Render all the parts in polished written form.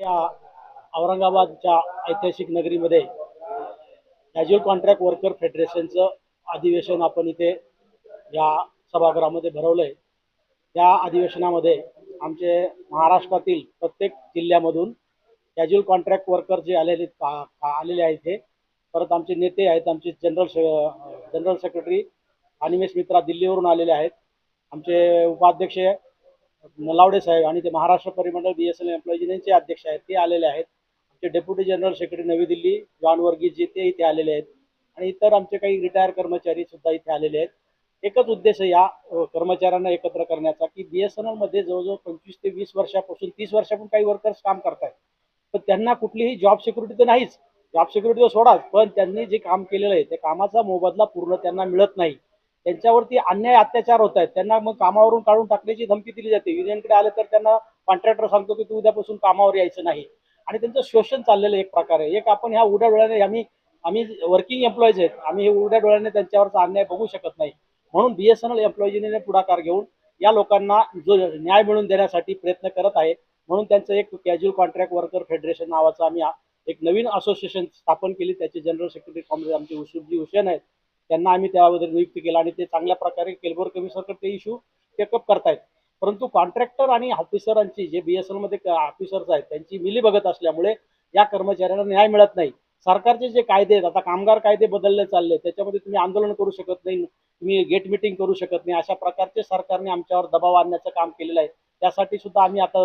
या औरंगाबादच्या ऐतिहासिक नगरीमध्ये कॅज्युअल कॉन्ट्रॅक्ट वर्कर फेडरेशनचं अधिवेशन आपण इथे या सभागृहामध्ये भरवलंय। त्या अधिवेशनामध्ये आमचे महाराष्ट्रातील प्रत्येक जिल्ह्यामधून कॅज्युअल कॉन्ट्रॅक्ट वर्कर जे आलेले आहेत हे, परत आमचे नेते आहेत, आमचे जनरल सेक्रेटरी अनिमेश मित्रा दिल्लीवरून आलेले आहेत, आमचे उपाध्यक्ष नलावडे साहेब आणि ते महाराष्ट्र परिमंडळ BSNL एम्प्लॉईज युनियनचे अध्यक्ष आहेत ते आलेले आहेत, आमचे डेप्युटी जनरल सेक्रेटरी नवी दिल्ली जॉन वर्गीस जी ते इथे आलेले आहेत आणि इतर आमचे काही रिटायर कर्मचारी सुद्धा इथे आलेले आहेत। एकच उद्देश या कर्मचाऱ्यांना एकत्र करण्याचा की BSNL मध्ये जवळजवळ 25 ते 20 वर्षापासून 30 वर्षापासून काही वर्कर्स काम करतात, पण त्यांना कुठलीही जॉब सिक्युरिटी तर नाहीच। जॉब सिक्युरिटी तर सोडाच, पण त्यांनी जे काम केलेलं आहे त्या कामाचा मोबदला पूर्ण त्यांना मिळत नाही। त्यांच्यावरती अन्याय अत्याचार होत आहेत, त्यांना मग कामावरून काढून टाकण्याची धमकी दिली जाते। युनियनकडे आले तर त्यांना कॉन्ट्रॅक्टर सांगतो की तू उद्यापासून कामावर यायचं नाही आणि त्यांचं शोषण चाललेलं एक प्रकारे। एक आपण ह्या उघड्या डोळ्याने आम्ही वर्किंग एम्प्लॉईज आहेत, आम्ही हे उघड्या डोळ्याने त्यांच्यावरचा अन्याय बघू शकत नाही। म्हणून BSNL एम्प्लॉईज युनियनने पुढाकार घेऊन या लोकांना जो न्याय मिळवून देण्यासाठी प्रयत्न करत आहे। म्हणून त्यांचं एक कॅज्युअल कॉन्ट्रॅक्ट वर्कर फेडरेशन नावाचं आम्ही एक नवीन असोसिएशन स्थापन केली। त्याचे जनरल सेक्रेटरी कॉम्रेड आमचे युसुफजी हुसेन आहेत, त्यांना आम्ही त्याबद्दल नियुक्त केलं आणि ते चांगल्या प्रकारे केलबोर कमिशनकडे ते इश्यू टेकअप करतायत। परंतु कॉन्ट्रॅक्टर आणि ऑफिसरांची जे BSNL मध्ये ऑफिसर्स आहेत त्यांची मिलीभगत असल्यामुळे या कर्मचाऱ्यांना न्याय मिळत नाही। सरकारचे जे कायदे आहेत, आता कामगार कायदे बदलले चालले, त्याच्यामध्ये तुम्ही आंदोलन करू शकत नाही, तुम्ही गेट मिटिंग करू शकत नाही, अशा प्रकारचे सरकारने आमच्यावर दबाव आणण्याचं काम केलेलं आहे। त्यासाठी सुद्धा आम्ही आता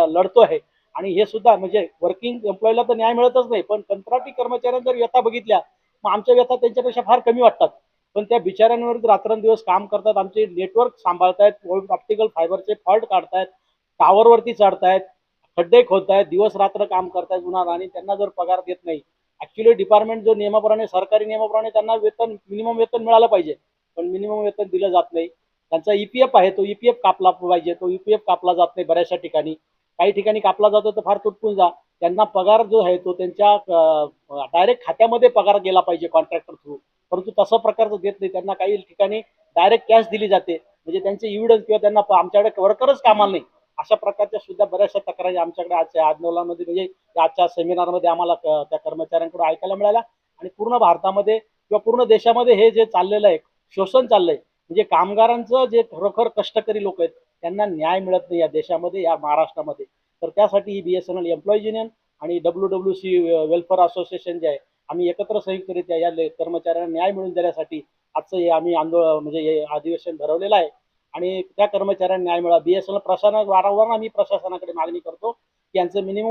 लढतो आहे आणि हे सुद्धा म्हणजे वर्किंग एम्प्लॉईला तर न्याय मिळतच नाही, पण कंत्राटी कर्मचाऱ्यांना जर व्यथा बघितल्या मग आमच्या व्यथा त्यांच्यापेक्षा फार कमी वाटतात। पण त्या बिचाऱ्यांवर रात्रंदिवस काम करतात, आमचे नेटवर्क सांभाळतायत, ऑप्टिकल फायबरचे फॉल्ट काढतायत, टावरवरती चढतायत, खड्डे खोदतायत, दिवस रात्र काम करतायत उन्हात आणि त्यांना जर पगार देत नाही। ऍक्च्युली डिपार्टमेंट जो नियमाप्रमाणे सरकारी नियमाप्रमाणे त्यांना वेतन मिनिमम वेतन मिळालं पाहिजे, पण मिनिमम वेतन दिलं जात नाही। त्यांचा EPF आहे, तो EPF कापला पाहिजे, तो EPF कापला जात नाही बऱ्याचशा ठिकाणी, काही ठिकाणी कापला जातो तर फार तुटपून जा। त्यांना पगार जो आहे तो त्यांच्या डायरेक्ट खात्यामध्ये पगार गेला पाहिजे कॉन्ट्रॅक्टर थ्रू, परंतु तसं प्रकारचं देत नाही। त्यांना काही ठिकाणी डायरेक्ट कॅश दिली जाते, म्हणजे त्यांचे इव्हिडन्स किंवा त्यांना आमच्याकडे वर्करच कामाला नाही, अशा प्रकारच्या सुद्धा बऱ्याचशा तक्रारी आमच्याकडे आजच्या आंदोलनामध्ये म्हणजे आजच्या सेमिनारमध्ये आम्हाला त्या कर्मचाऱ्यांकडून ऐकायला मिळाल्या। आणि पूर्ण भारतामध्ये किंवा पूर्ण देशामध्ये हे जे चाललेलं आहे शोषण चाललंय, म्हणजे कामगारांचं जे खरोखर कष्टकरी लोक आहेत त्यांना न्याय मिळत नाही या देशामध्ये, या महाराष्ट्रामध्ये। तर त्यासाठी ही BSNL एम्प्लॉईज युनियन आणि WWC वेलफेअर असोसिएशन जे आहे, आम्ही एकत्र संयुक्तरित्या या कर्मचाऱ्यांना न्याय मिळवून देण्यासाठी आजचं हे आम्ही आंदोलन म्हणजे हे अधिवेशन भरवलेलं आहे आणि त्या कर्मचाऱ्यांना न्याय मिळावा। BSNL प्रशासनात वारंवार आम्ही प्रशासनाकडे मागणी करतो की यांचं मिनिमम